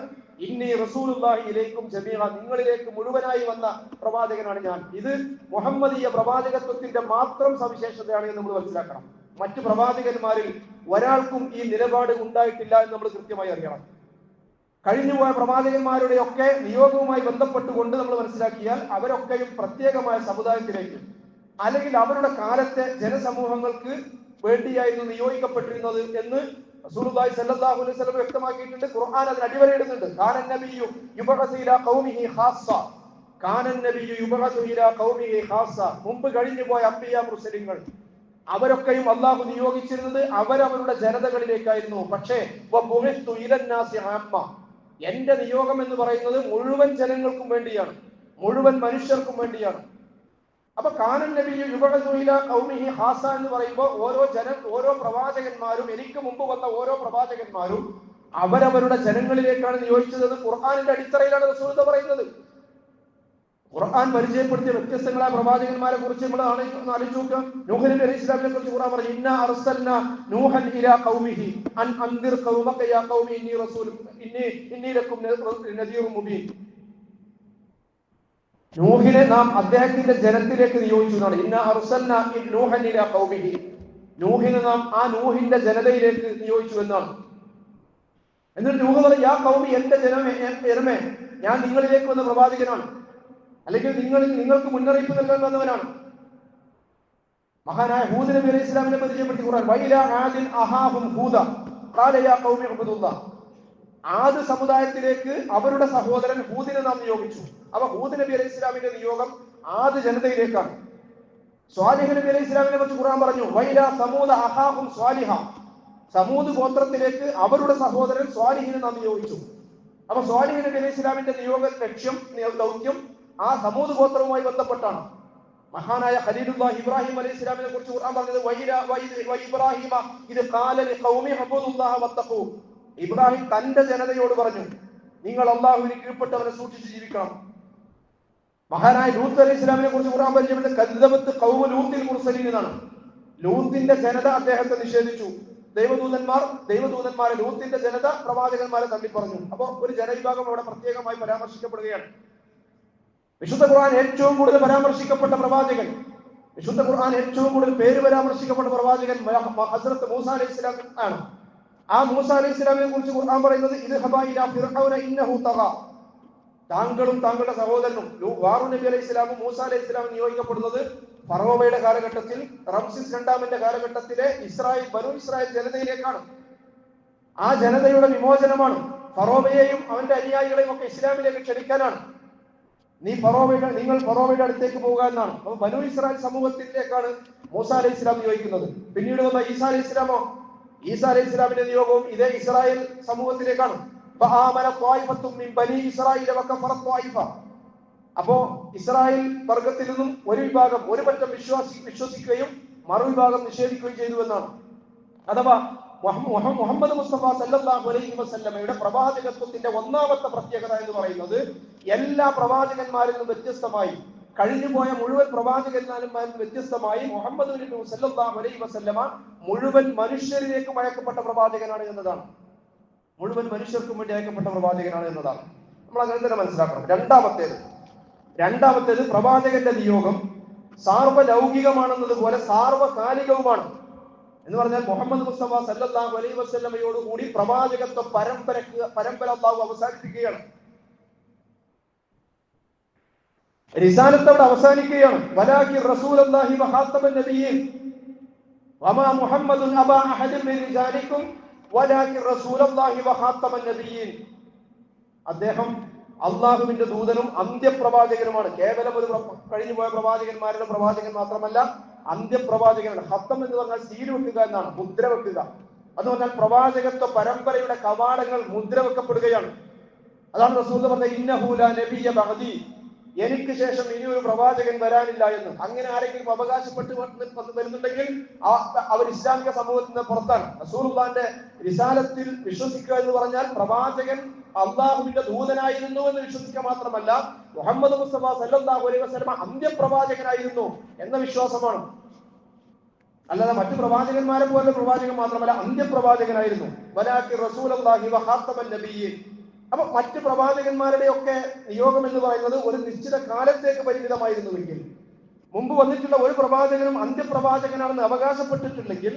ഇന്നി റസൂലുള്ളാഹി ഇലൈക്കും ജമീഅ, നിങ്ങളിലേക്ക് മുഴുവനായി വന്ന പ്രവാചകനാണ് ഞാൻ. ഇത് മുഹമ്മദീയ പ്രവാചകത്വത്തിന്റെ മാത്രം സവിശേഷതയാണ് എന്ന് നമ്മൾ മനസ്സിലാക്കണം. മറ്റു പ്രവാചകന്മാരിൽ ഒരാൾക്കും ഈ നിലപാട് ഉണ്ടായിട്ടില്ല എന്ന് നമ്മൾ കൃത്യമായി അറിയണം. കഴിഞ്ഞുപോയ പ്രവാചകന്മാരുടെ ഒക്കെ നിയോഗവുമായി ബന്ധപ്പെട്ടുകൊണ്ട് നമ്മൾ മനസ്സിലാക്കിയാൽ അവരൊക്കെയും പ്രത്യേകമായ സമുദായത്തിലേക്ക് അല്ലെങ്കിൽ അവരുടെ കാലത്തെ ജനസമൂഹങ്ങൾക്ക് വേണ്ടിയായിരുന്നു നിയോഗിക്കപ്പെട്ടിരുന്നത് എന്ന് റസൂലുള്ളാഹി സ്വല്ലല്ലാഹു അലൈഹി വസല്ലം വ്യക്തമാക്കിയിട്ടുണ്ട്. ഖുർആൻ അതിന് അടിവരയിടുന്നുണ്ട്. കാനൻ നബിയ്യു യുബഅസു ഇലാ ഖൗമിഹി ഖാസ്സ, കാനൻ നബിയ്യു യുബഅസു ഇലാ ഖൗമിഹി ഖാസ്സ. മുമ്പ് കഴിഞ്ഞുപോയ അംബിയാ മുർസലിങ്ങൾ അവരൊക്കെയും അള്ളാഹു നിയോഗിച്ചിരുന്നത് അവരവരുടെ ജനതകളിലേക്കായിരുന്നു. പക്ഷേ എന്റെ നിയോഗം എന്ന് പറയുന്നത് മുഴുവൻ ജനങ്ങൾക്കും വേണ്ടിയാണ്, മുഴുവൻ മനുഷ്യർക്കും വേണ്ടിയാണ്. അപ്പൊ കാനൻ നബി യുബഅസു ഇലാ ഖൗമിഹി ഖാസ എന്ന് പറയുമ്പോൾ ഓരോ പ്രവാചകന്മാരും, എനിക്ക് മുമ്പ് വന്ന ഓരോ പ്രവാചകന്മാരും അവരവരുടെ ജനങ്ങളിലേക്കാണ് നിയോഗിച്ചത്. ഖുർആനിന്റെ അടിത്തറയിലാണ് റസൂൽ പറയുന്നത്. ഖുർആൻ പരിചയപ്പെടുത്തിയ വ്യത്യസ്തങ്ങളായ പ്രവാചകന്മാരെ കുറിച്ച് നമ്മൾ ആലോചിച്ച് നോക്കുക. നൂഹ് നബി അലൈഹി സ്വലാമിനെ കുറിച്ച് ഖുർആൻ പറഞ്ഞു, ഇന്നാ അർസൽനാ നൂഹൻ ഇലാ ഖൗമിഹി അൻ അൻദിർ ഖൗമക യാ ഖൗമി ഇന്നി ലക്കും നദീറും മുബീൻ. നൂഹിനെ നാം അദ്ദേഹത്തിന്റെ ജനത്തിലേക്ക് നിയോഗിച്ചു എന്നാണ്. ഇന്നാ അർസൽനാ നൂഹൻ ഇലാ ഖൗമിഹി, നൂഹിനെ നാം ആ നൂഹിന്റെ ജനതയിലേക്ക് നിയോഗിച്ചു എന്നാണ്. എന്നിട്ട് നൂഹ് പറഞ്ഞു, യാ ഖൗമി, എന്റെ ജനമേ, ഞാൻ നിങ്ങളിലേക്ക് വന്ന പ്രവാചകനാണ്, അല്ലെങ്കിൽ നിങ്ങൾക്ക് മുന്നറിയിപ്പ് നൽകാൻ വന്നവനാണ്. മഹാനായ ഹൂദ് നബി അലൈഹി ഇസ്ലാമിനെ പരിചയപ്പെടുത്തി ഖുർആൻ, വൈല ആദിൻ അഹാഹും ഹൂദ ഖാല യാ ഖൗമി ഉബ്ദുല്ലാഹ്. ആദ് സമുദായത്തിലേക്ക് അവരുടെ സഹോദരൻ ഹൂദിനെ നാം നിയോഗിച്ചു. അപ്പൊ ഹൂദ് നബി അലൈഹി ഇസ്ലാമിന്റെ നിയോഗം ആദ് ജനതയിലേക്കാണ്. സ്വാലിഹ് നബി അലൈഹി ഇസ്ലാമിനെ കുറിച്ച് ഖുർആൻ പറഞ്ഞു, വൈല സമൂദ അഹാഹും സ്വാലിഹ. സമൂദ് ഗോത്രത്തിലേക്ക് അവരുടെ സഹോദരൻ സ്വാലിഹിനെ നാം നിയോഗിച്ചു. അപ്പൊ സ്വാലിഹ് നബി അലൈഹി ഇസ്ലാമിന്റെ നിയോഗ ലക്ഷ്യം, ദൗത്യം ആ സമൂദ് ഗോത്രവുമായി ബന്ധപ്പെട്ടാണ്. മഹാനായ ഖലീലുല്ലാഹ് ഇബ്രാഹിം അലൈഹി ഇസ്ലാമിനെ കുറിച്ച് ഖുർആൻ പറഞ്ഞത്, ഇബ്രാഹിമ ഇത് ഖാല ലിഖൗമി അബ്ദുല്ലാഹ വത്തഖൂ. ഇബ്രാഹിം തന്റെ ജനതയോട് പറഞ്ഞു, നിങ്ങൾ അല്ലാഹുവിനെ കീഴ്പ്പെട്ടവരെ സൂക്ഷിച്ച് ജീവിക്കണം. മഹാനായ ലൂത്ത് അലൈഹി ഇസ്ലാമിനെ കുറിച്ച് ഖുർആൻ പരിചയപ്പെട്ടത് കദ്ദബത്ത് ഖൗമു ലൂത്തിൽ മുർസലീൻ എന്നാണ്. ലൂത്തിന്റെ ജനത അദ്ദേഹത്തെ നിഷേധിച്ചു. ദൈവദൂതന്മാരെ ലൂത്തിന്റെ ജനത പ്രവാചകന്മാരെ തള്ളി പറഞ്ഞു. അപ്പൊ ഒരു ജനവിഭാഗം അവിടെ പ്രത്യേകമായി പരാമർശിക്കപ്പെടുകയാണ്. വിശുദ്ധ ഖുർആൻ ഏറ്റവും കൂടുതൽ പരാമർശിക്കപ്പെട്ട പ്രവാചകൻ, വിശുദ്ധ ഖുർആൻ ഏറ്റവും കൂടുതൽ പേര് പരാമർശിക്കപ്പെട്ട പ്രവാചകൻ ഹസ്രത്ത് മൂസ അലൈഹി ഇസ്ലാം ആണ്. ആ മൂസ അലൈഹി ഇസ്ലാമിനെ കുറിച്ച് ഖുർആൻ പറയുന്നത്, ഇദ്ഹബാ ഇലാ ഫിർഔന ഇന്നഹു തഗാ. താങ്കളും താങ്കളുടെ സഹോദരനും ഹാറൂൻ നബി അലൈഹി ഇസ്ലാമും മൂസ അലൈഹി ഇസ്ലാം നിയോഗിക്കപ്പെടുന്നത് ഫറോവയുടെ കാലഘട്ടത്തിൽ, റംസിസ് രണ്ടാമന്റെ കാലഘട്ടത്തിലെ ബനു ഇസ്രായേൽ ജനതയിലേക്കാണ്. ആ ജനതയുടെ വിമോചനമാണ്. ഫറോവയെയും അവന്റെ അനുയായികളെയും ഒക്കെ ഇസ്ലാമിലേക്ക് ക്ഷണിക്കാനാണ്. നിങ്ങൾ ഫറോവയുടെ അടുത്തേക്ക് പോകുക എന്നാണ്. അപ്പൊ ബനു ഇസ്രായേൽ സമൂഹത്തിലേക്കാണ് മൂസ അലൈഹി ഇസ്ലാം നിയോഗിക്കുന്നത്. പിന്നീട് വന്ന ഈസാ അലൈഹി ഇസ്ലാമോ, ഈസാ അലൈഹി ഇസ്ലാമിന്റെ നിയോഗവും ഇതേ ഇസ്രായേൽ സമൂഹത്തിലേക്കാണ്. അപ്പോ ഇസ്രായേൽ വർഗത്തിൽ നിന്നും ഒരു വിഭാഗം ഒരു പറ്റം വിശ്വസിക്കുകയും മറുവിഭാഗം നിഷേധിക്കുകയും ചെയ്തു എന്നാണ്. അഥവാ മുഹമ്മദ് മുസ്തഫ സല്ലല്ലാഹു അലൈഹി വസല്ലമയുടെ പ്രവാചകത്വത്തിന്റെ ഒന്നാമത്തെ പ്രത്യേകത എന്ന് പറയുന്നത്, എല്ലാ പ്രവാചകന്മാരിൽ നിന്നും വ്യത്യസ്തമായി, കഴിഞ്ഞുപോയ മുഴുവൻ പ്രവാചകന്മാരിൽ വ്യത്യസ്തമായി മുഹമ്മദ് നബി സല്ലല്ലാഹു അലൈഹി വസല്ലമ മുഴുവൻ മനുഷ്യരിലേക്ക് അയക്കപ്പെട്ട പ്രവാചകനാണ് എന്നതാണ്. മുഴുവൻ മനുഷ്യർക്കും വേണ്ടി അയക്കപ്പെട്ട പ്രവാചകനാണ് എന്നതാണ് നമ്മൾ അങ്ങനെ തന്നെ മനസ്സിലാക്കണം. രണ്ടാമത്തേത് പ്രവാചകന്റെ നിയോഗം സാർവലൗകികമാണെന്നതുപോലെ സാർവകാലികവുമാണ്. എന്ന് പറഞ്ഞാൽ മുഹമ്മദ് മുസ്തഫ സല്ലല്ലാഹു അലൈഹി വസല്ലമയോട് കൂടി പ്രവാചകത്വ പരമ്പര അല്ലാഹു അവസാനിപ്പിക്കുകയാണ്. റിസാലത്ത് അവിടെ അവസാനിക്കുകയാണ്. വലാകി റസൂലുള്ളാഹി വഖാതമൻ നബിയ്യീൻ വമാ മുഹമ്മദുൻ അബാ അഹദിൻ മിൻ റിജാലിക്കും വലാകി റസൂലുള്ളാഹി വഖാതമൻ നബിയ്യീൻ. അദ്ദേഹം അള്ളാഹുവിന്റെ ദൂതനും അന്ത്യപ്രവാചകനുമാണ്. കേവലം ഒരു കഴിഞ്ഞുപോയ പ്രവാചകന്മാരുടെ പ്രവാചകൻ മാത്രമല്ല, അന്ത്യപ്രവാചകനാണ്. ഹത്തം എന്ന് പറഞ്ഞാൽ സീല് വെക്കുക എന്നാണ്, മുദ്ര വെക്കുക. എന്ന് പറഞ്ഞാൽ പ്രവാചകത്വ പരമ്പരയുടെ കവാടങ്ങൾ മുദ്ര വെക്കപ്പെടുകയാണ്. അതാണ് റസൂൽ പറഞ്ഞ ഇന്നഹു ലാ നബിയ്യ ബഅദി, എനിക്ക് ശേഷം ഇനി ഒരു പ്രവാചകൻ വരാനില്ല എന്ന്. അങ്ങനെ ആരെങ്കിലും അവകാശപ്പെട്ട് വരുന്നുണ്ടെങ്കിൽ അവർ ഇസ്ലാമിക സമൂഹത്തിൽ നിന്ന് പുറത്താണ്. റസൂലുള്ളാഹിന്റെ റിസാലത്തിൽ വിശ്വസിക്കുക എന്ന് പറഞ്ഞാൽ പ്രവാചകൻ അള്ളാഹുവിന്റെ ദൂതനായിരുന്നു എന്ന് വിശ്വസിക്കുക മാത്രമല്ല, മുഹമ്മദ് മുസ്തഫ സല്ലല്ലാഹു അലൈഹി വസല്ലം അന്ത്യപ്രവാചകനായിരുന്നു എന്ന വിശ്വാസമാണ്. അല്ലാതെ മറ്റു പ്രവാചകന്മാരെ പോലെ പ്രവാചകൻ മാത്രമല്ല, അന്ത്യപ്രവാചകനായിരുന്നു. വലാകി റസൂലുള്ളാഹി വഖാതമൻ നബിയ്യീൻ. അപ്പൊ മറ്റ് പ്രവാചകന്മാരുടെ ഒക്കെ നിയോഗം എന്ന് പറയുന്നത് ഒരു നിശ്ചിത കാലത്തേക്ക് പരിമിതമായിരുന്നുവെങ്കിൽ, മുമ്പ് വന്നിട്ടുള്ള ഒരു പ്രവാചകനും അന്ത്യപ്രവാചകനാണെന്ന് അവകാശപ്പെട്ടിട്ടില്ലെങ്കിൽ,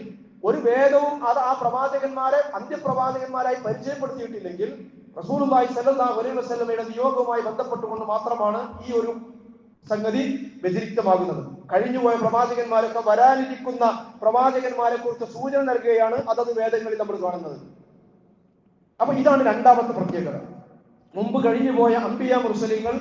ഒരു വേദവും അത് ആ പ്രവാചകന്മാരെ അന്ത്യപ്രവാചകന്മാരായി പരിചയപ്പെടുത്തിയിട്ടില്ലെങ്കിൽ, റസൂലുള്ളാഹി സ്വല്ലല്ലാഹു അലൈഹി വസല്ലമയുടെ നിയോഗവുമായി ബന്ധപ്പെട്ടുകൊണ്ട് മാത്രമാണ് ഈ ഒരു സംഗതി വ്യതിരിക്തമാകുന്നത്. കഴിഞ്ഞുപോയ പ്രവാചകന്മാരൊക്കെ വരാനിരിക്കുന്ന പ്രവാചകന്മാരെ കുറിച്ച് സൂചന നൽകുകയാണ് അതത് വേദങ്ങളിൽ നമ്മൾ കാണുന്നത്. അപ്പൊ ഇതാണ് രണ്ടാമത്തെ പ്രത്യേകത. മുമ്പ് കഴിഞ്ഞുപോയ അംബിയ മുർസലീങ്ങൾ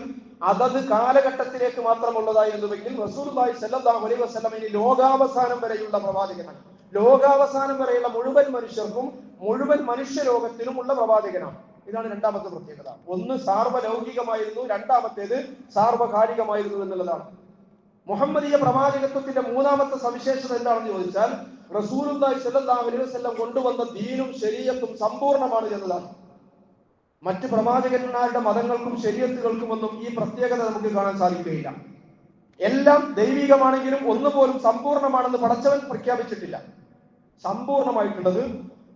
അതത് കാലഘട്ടത്തിലേക്ക് മാത്രമുള്ളതായിരുന്നുവെങ്കിൽ റസൂലുള്ളാഹി സ്വല്ലല്ലാഹു അലൈഹി വസല്ലം ഇനി ലോകാവസാനം വരെയുള്ള പ്രവാചകനാണ്. ലോകാവസാനം വരെയുള്ള മുഴുവൻ മനുഷ്യർക്കും മുഴുവൻ മനുഷ്യലോകത്തിനുമുള്ള പ്രവാചകനാണ്. ഇതാണ് രണ്ടാമത്തെ പ്രത്യേകത. ഒന്ന് സാർവലൗകികമായിരുന്നു, രണ്ടാമത്തേത് സാർവകാലികമായിരുന്നു എന്നുള്ളതാണ്. മുഹമ്മദീയ പ്രവാചകത്വത്തിന്റെ മൂന്നാമത്തെ സവിശേഷത എന്താണെന്ന് ചോദിച്ചാൽ റസൂലുള്ളാഹി സ്വല്ലല്ലാഹു അലൈഹി വസല്ലം കൊണ്ടുവന്ന ദീനും ശരീഅത്തും സമ്പൂർണ്ണമാണ് എന്നതാണ്. മറ്റ് പ്രവാചകന്മാരുടെ മതങ്ങൾക്കും ശരീഅത്തുകൾക്കും ഒന്നും ഈ പ്രത്യേകത നമുക്ക് കാണാൻ സാധിക്കുകയില്ല. എല്ലാം ദൈവികമാണെങ്കിലും ഒന്നുപോലും സമ്പൂർണ്ണമാണെന്ന് പടച്ചവൻ പ്രഖ്യാപിച്ചിട്ടില്ല. സമ്പൂർണമായിട്ടുള്ളത്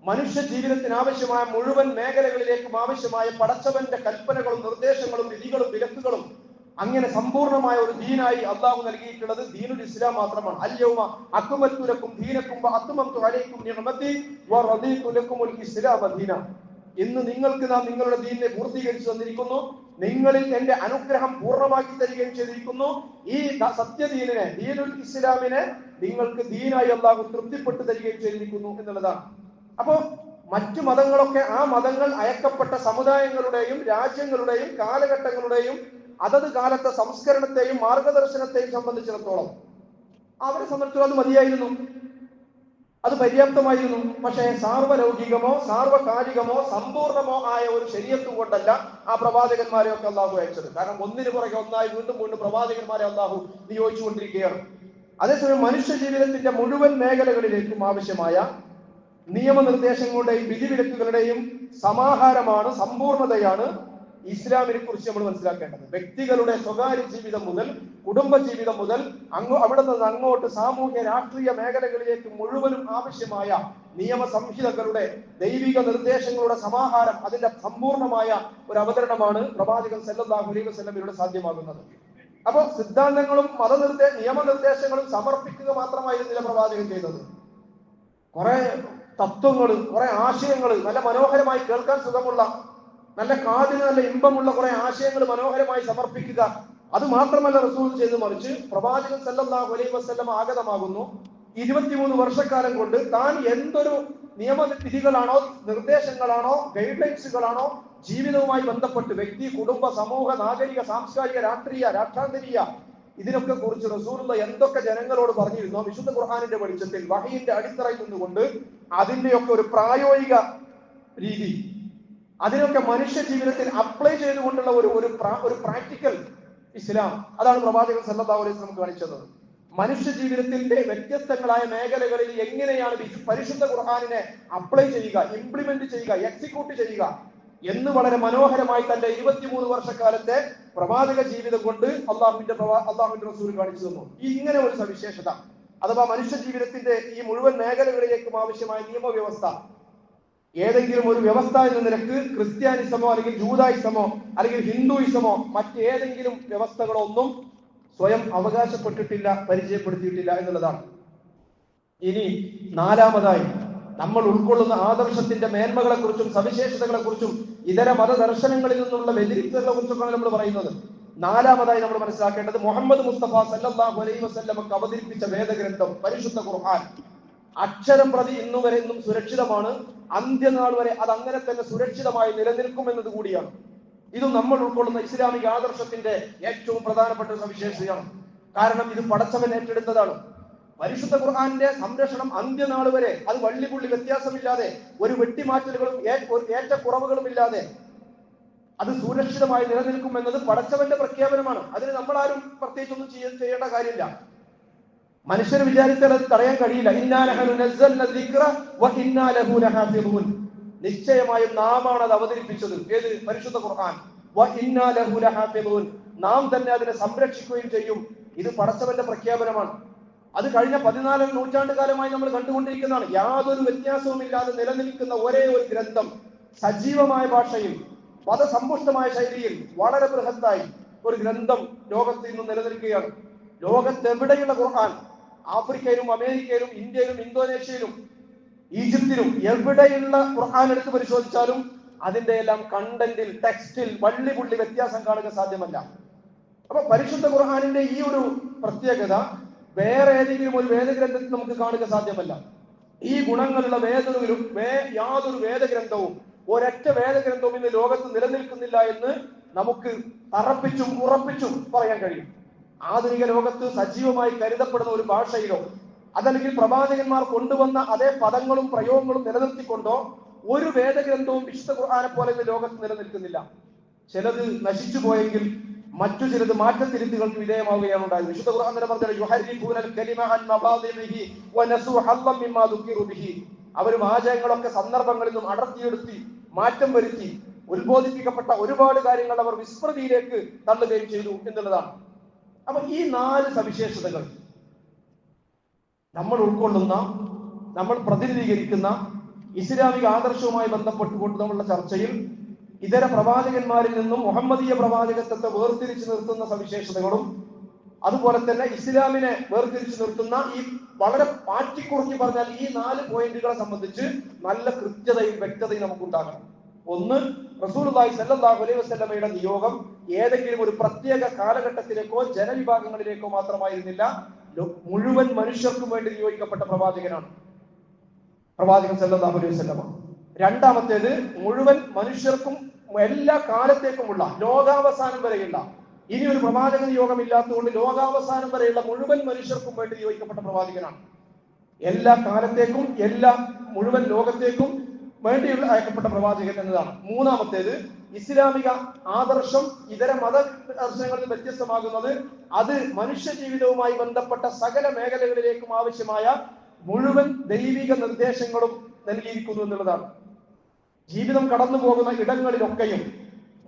മനുഷ്യ ജീവിതത്തിന് ആവശ്യമായ മുഴുവൻ മേഖലകളിലേക്കും ആവശ്യമായ പടച്ചവന്റെ കൽപ്പനകളും നിർദ്ദേശങ്ങളും വിധികളും വിലക്കുകളും അങ്ങനെ സമ്പൂർണമായ ഒരു ദീനായി അള്ളാഹു നൽകിയിട്ടുള്ളത് ദീനുൽ ഇസ്ലാം മാത്രമാണ്. അൽയൗമ അക്മൽതു ലക്കും ദീനക്കും വഅത്മംതു അലൈക്കും നിഅമതി വറദീതു ലക്കുമുൽ ഇസ്ലാമ ദീന. ഇന്ന് നിങ്ങൾക്ക് നാം നിങ്ങളുടെ ദീനിനെ പൂർത്തീകരിച്ചു തന്നിരിക്കുന്നു, നിങ്ങളിൽ എന്റെ അനുഗ്രഹം പൂർണ്ണമാക്കി തരികയും ചെയ്തിരിക്കുന്നു. ഈ സത്യദീനിനെ ദീനുൽ ഇസ്ലാമിനെ നിങ്ങൾക്ക് ദീനായി അള്ളാഹു തൃപ്തിപ്പെട്ടു തരികയും ചെയ്തിരിക്കുന്നു എന്നുള്ളതാണ്. അപ്പോ മറ്റു മതങ്ങളൊക്കെ ആ മതങ്ങൾ അയക്കപ്പെട്ട സമുദായങ്ങളുടെയും രാജ്യങ്ങളുടെയും കാലഘട്ടങ്ങളുടെയും അതത് കാലത്തെ സംസ്കരണത്തെയും മാർഗദർശനത്തെയും സംബന്ധിച്ചിടത്തോളം അവരെ സംബന്ധിച്ചിടത്തോളം അത് മതിയായിരുന്നു, അത് പര്യാപ്തമായിരുന്നു. പക്ഷേ സാർവലൗകികമോ സാർവകാലികമോ സമ്പൂർണമോ ആയ ഒരു ശരീഅത്തും കൊണ്ടല്ല ആ പ്രവാചകന്മാരെ ഒക്കെ അള്ളാഹു അയച്ചത്. കാരണം ഒന്നിനു പുറകെ ഒന്നായി വീണ്ടും വീണ്ടും പ്രവാചകന്മാരെ അള്ളാഹു നിയോഗിച്ചുകൊണ്ടിരിക്കുകയാണ്. അതേസമയം മനുഷ്യ ജീവിതത്തിന്റെ മുഴുവൻ മേഖലകളിലേക്കും ആവശ്യമായ നിയമനിർദ്ദേശങ്ങളുടെയും വിധിവിലക്കുകളുടെയും സമാഹാരമാണ്, സമ്പൂർണതയാണ് ഇസ്ലാമിനെ കുറിച്ച് നമ്മൾ മനസ്സിലാക്കേണ്ടത്. വ്യക്തികളുടെ സ്വകാര്യ ജീവിതം മുതൽ കുടുംബ ജീവിതം മുതൽ അവിടെ നിന്ന് അങ്ങോട്ട് സാമൂഹ്യ രാഷ്ട്രീയ മേഖലകളിലേക്ക് മുഴുവനും ആവശ്യമായ നിയമ സംഹിതകളുടെ ദൈവിക നിർദ്ദേശങ്ങളുടെ സമാഹാരം, അതിന്റെ സമ്പൂർണമായ ഒരു അവതരണമാണ് പ്രവാചകൻ സല്ലല്ലാഹു അലൈഹി വസല്ലമയിലൂടെ സാധ്യമാകുന്നത്. അപ്പൊ സിദ്ധാന്തങ്ങളും നിയമനിർദ്ദേശങ്ങളും സമർപ്പിക്കുക മാത്രമായിരുന്നില്ല പ്രവാചകൻ ചെയ്തത്. കുറെ തത്വങ്ങൾ, കുറെ ആശയങ്ങൾ, നല്ല മനോഹരമായി കേൾക്കാൻ സുഖമുള്ള, നല്ല കാതിന് നല്ല ഇമ്പമുള്ള കുറെ ആശയങ്ങൾ മനോഹരമായി സമർപ്പിക്കുക, അത് മാത്രമല്ല റസൂൽ ചെയ്ത്, മറിച്ച് പ്രവാചകൻ സല്ലല്ലാഹു അലൈഹി വസല്ലം ആഗതമാകുന്നു. 23 വർഷക്കാലം കൊണ്ട് താൻ എന്തൊരു നിയമവിധികളാണോ നിർദ്ദേശങ്ങളാണോ ഗൈഡ് ലൈൻസുകളാണോ ജീവിതവുമായി ബന്ധപ്പെട്ട് വ്യക്തി, കുടുംബ, സമൂഹ, നാഗരിക, സാംസ്കാരിക, രാഷ്ട്രീയ, രാഷ്ട്രാന്തരീയ ഇതിനൊക്കെ കുറിച്ച് റസൂലുള്ള എന്തൊക്കെ ജനങ്ങളോട് പറഞ്ഞിരുന്നോ വിശുദ്ധ ഖുർആനിന്റെ വെളിച്ചത്തിൽ വഹയിന്റെ അടിത്തറയിൽ നിന്നുകൊണ്ട് അതിന്റെയൊക്കെ ഒരു പ്രായോഗിക രീതി, അതിനൊക്കെ മനുഷ്യ ജീവിതത്തിൽ അപ്ലൈ ചെയ്തുകൊണ്ടുള്ള ഒരു പ്രാക്ടിക്കൽ ഇസ്ലാം, അതാണ് പ്രവാചകൻ സല്ലല്ലാഹു അലൈഹി വസല്ലം കാണിച്ചത്. മനുഷ്യ ജീവിതത്തിന്റെ വ്യത്യസ്തങ്ങളായ മേഖലകളിൽ എങ്ങനെയാണ് പരിശുദ്ധ ഖുർആനിനെ അപ്ലൈ ചെയ്യുക, ഇംപ്ലിമെന്റ് ചെയ്യുക, എക്സിക്യൂട്ട് ചെയ്യുക എന്ന് വളരെ മനോഹരമായി തന്റെ 23 വർഷക്കാലത്തെ പ്രവാചക ജീവിതം കൊണ്ട് അള്ളാഹുവിന്റെ റസൂൽ കാണിച്ചു തന്നു. ഇങ്ങനെ ഒരു സവിശേഷത, അഥവാ മനുഷ്യ ജീവിതത്തിന്റെ ഈ മുഴുവൻ മേഖലകളിലേക്കും ആവശ്യമായ നിയമവ്യവസ്ഥ ഏതെങ്കിലും ഒരു വ്യവസ്ഥ എന്ന നിലക്ക് ക്രിസ്ത്യാനിസമോ അല്ലെങ്കിൽ ജൂതായിസമോ അല്ലെങ്കിൽ ഹിന്ദുയിസമോ മറ്റേതെങ്കിലും വ്യവസ്ഥകളോ ഒന്നും സ്വയം അവകാശപ്പെട്ടിട്ടില്ല, പരിചയപ്പെടുത്തിയിട്ടില്ല എന്നുള്ളതാണ്. ഇനി നാലാമതായി നമ്മൾ ഉൾക്കൊള്ളുന്ന ആദർശത്തിന്റെ മേന്മകളെ കുറിച്ചും സവിശേഷതകളെ കുറിച്ചും ഇതര മതദർശനങ്ങളിൽ നിന്നുള്ള വ്യതിരിക്തങ്ങളെ കുറിച്ചൊക്കെയാണ് നമ്മൾ പറയുന്നത്. നാലാമതായി നമ്മൾ മനസ്സിലാക്കേണ്ടത് മുഹമ്മദ് മുസ്തഫ സല്ലല്ലാഹു അലൈഹി വസല്ലമക്ക് അവതരിപ്പിച്ച വേദഗ്രന്ഥം പരിശുദ്ധ ഖുർആൻ അക്ഷരം പ്രതി ഇന്നുവരെ ഇന്നും സുരക്ഷിതമാണ്, അന്ത്യനാൾ വരെ അത് അങ്ങനെ തന്നെ സുരക്ഷിതമായി നിലനിൽക്കുമെന്നത് കൂടിയാണ്. ഇതും നമ്മൾ ഉൾക്കൊള്ളുന്ന ഇസ്ലാമിക ആദർശത്തിന്റെ ഏറ്റവും പ്രധാനപ്പെട്ട സവിശേഷതയാണ്. കാരണം ഇത് പടച്ചവൻ ഏറ്റെടുത്തതാണ്. പരിശുദ്ധ ഖുർആന്റെ സംരക്ഷണം അന്ത്യനാൾ വരെ അത് വള്ളിപുള്ളി വ്യത്യാസമില്ലാതെ ഒരു വെട്ടിമാറ്റലുകളും ഏറ്റക്കുറവുകളും ഇല്ലാതെ അത് സുരക്ഷിതമായി നിലനിൽക്കും എന്നത് പടച്ചവന്റെ പ്രഖ്യാപനമാണ്. അതിന് നമ്മൾ ആരും പ്രത്യേകിച്ചൊന്നും ചെയ്യേണ്ട കാര്യമില്ല. മനുഷ്യർ വിചാരിച്ചാൽ അത് തടയാൻ കഴിയില്ല. നിശ്ചയമായും നാമാണ് അത് അവതരിപ്പിച്ചത്. ഏത്? പരിശുദ്ധ ഖുർആൻ. നാം തന്നെ അതിനെ സംരക്ഷിക്കുകയും ചെയ്യും. ഇത് പടച്ചവന്റെ പ്രഖ്യാപനമാണ്. അത് കഴിഞ്ഞ 14 നൂറ്റാണ്ട് കാലമായി നമ്മൾ കണ്ടുകൊണ്ടിരിക്കുന്നതാണ്. യാതൊരു വ്യത്യാസവും ഇല്ലാതെ നിലനിൽക്കുന്ന ഒരേ ഒരു ഗ്രന്ഥം, സജീവമായ ഭാഷയിൽ പദസമ്പുഷ്ടമായ ശൈലിയിൽ വളരെ ബൃഹത്തായി ഒരു ഗ്രന്ഥം ലോകത്ത് ഇന്ന് നിലനിൽക്കുകയാണ്. ലോകത്തെവിടെയുള്ള ഖുർആൻ, ആഫ്രിക്കയിലും അമേരിക്കയിലും ഇന്ത്യയിലും ഇന്തോനേഷ്യയിലും ഈജിപ്തിലും എവിടെയുള്ള ഖുർആൻ എടുത്ത് പരിശോധിച്ചാലും അതിന്റെ എല്ലാം കണ്ടന്റിൽ, ടെക്സ്റ്റിൽ വള്ളിപുള്ളി വ്യത്യാസം കാണുക സാധ്യമല്ല. അപ്പൊ പരിശുദ്ധ ഖുർആനിന്റെ ഈ ഒരു പ്രത്യേകത വേറെ ഏതെങ്കിലും ഒരു വേദഗ്രന്ഥത്തിൽ നമുക്ക് കാണുക സാധ്യമല്ല. ഈ ഗുണങ്ങളുള്ള യാതൊരു വേദഗ്രന്ഥവും ഒരൊറ്റ വേദഗ്രന്ഥവും ഇന്ന് ലോകത്ത് നിലനിൽക്കുന്നില്ല എന്ന് നമുക്ക് തറപ്പിച്ചും ഉറപ്പിച്ചും പറയാൻ കഴിയും. ആധുനിക ലോകത്ത് സജീവമായി കരുതപ്പെടുന്ന ഒരു ഭാഷയിലോ അതല്ലെങ്കിൽ പ്രവാചകന്മാർ കൊണ്ടുവന്ന അതേ പദങ്ങളും പ്രയോഗങ്ങളും നിലനിർത്തിക്കൊണ്ടോ ഒരു വേദഗ്രന്ഥവും വിശുദ്ധ ഖുർആനെ പോലെ ഇന്ന് ലോകത്ത് നിലനിൽക്കുന്നില്ല. ചിലത് നശിച്ചു പോയെങ്കിൽ മറ്റു ചിലത് മാറ്റത്തിരുത്തുകൾക്ക് വിധേയമാവുകയാണ് ഉണ്ടായത്. വിശുദ്ധ ഖുർആൻ തന്നെ പറഞ്ഞത് അവർ വാചകങ്ങളൊക്കെ സന്ദർഭങ്ങളിൽ നിന്നും അടർത്തിയെടുത്തി മാറ്റം വരുത്തി ഉത്ബോധിപ്പിക്കപ്പെട്ട ഒരുപാട് കാര്യങ്ങൾ അവർ വിസ്മൃതിയിലേക്ക് തള്ളുകയും ചെയ്തു എന്നുള്ളതാണ്. അപ്പൊ ഈ 4 സവിശേഷതകൾ നമ്മൾ ഉൾക്കൊള്ളുന്ന, നമ്മൾ പ്രതിനിധീകരിക്കുന്ന ഇസ്ലാമിക ആദർശവുമായി ബന്ധപ്പെട്ടുകൊണ്ട് നമ്മളുടെ ചർച്ചയിൽ ഇതര പ്രവാചകന്മാരിൽ നിന്നും മുഹമ്മദീയ പ്രവാചകത്വത്തെ വേർതിരിച്ചു നിർത്തുന്ന സവിശേഷതകളും അതുപോലെ തന്നെ ഇസ്ലാമിനെ വേർതിരിച്ചു നിർത്തുന്ന ഈ വളരെ മാറ്റിക്കുറിഞ്ഞ് പറഞ്ഞാൽ ഈ 4 പോയിന്റുകളെ സംബന്ധിച്ച് നല്ല കൃത്യതയും വ്യക്തതയും നമുക്കുണ്ടാകണം. ഒന്ന്, റസൂലുള്ളാഹി സ്വല്ലല്ലാഹു അലൈഹി വസല്ലമയുടെ നിയോഗം ഏതെങ്കിലും ഒരു പ്രത്യേക കാലഘട്ടത്തിലേക്കോ ജനവിഭാഗങ്ങളിലേക്കോ മാത്രമായിരുന്നില്ല, മുഴുവൻ മനുഷ്യർക്കും വേണ്ടി നിയോഗിക്കപ്പെട്ട പ്രവാചകനാണ് പ്രവാചകൻ സ്വല്ലല്ലാഹു അലൈഹി വസല്ലമ. രണ്ടാമത്തേത്, മുഴുവൻ മനുഷ്യർക്കും എല്ലാ കാലത്തേക്കുമുള്ള ലോകാവസാനം വരെയുള്ള, ഇനി ഒരു പ്രവാചക നിയോഗം ഇല്ലാത്തതുകൊണ്ട് ലോകാവസാനം വരെയുള്ള മുഴുവൻ മനുഷ്യർക്കും വേണ്ടി നിയോഗിക്കപ്പെട്ട പ്രവാചകനാണ്. എല്ലാ കാലത്തേക്കും എല്ലാ മുഴുവൻ ലോകത്തേക്കും വേണ്ടിയുള്ള അയക്കപ്പെട്ട പ്രവാചകൻ എന്നതാണ്. മൂന്നാമത്തേത്, ഇസ്ലാമിക ആദർശം ഇതര മത ദർശനങ്ങളിൽ വ്യത്യസ്തമാകുന്നത് അത് മനുഷ്യ ജീവിതവുമായി ബന്ധപ്പെട്ട സകല മേഖലകളിലേക്കും ആവശ്യമായ മുഴുവൻ ദൈവിക നിർദ്ദേശങ്ങളും നൽകിയിരിക്കുന്നു എന്നുള്ളതാണ്. ജീവിതം കടന്നു പോകുന്ന ഇടങ്ങളിലൊക്കെയും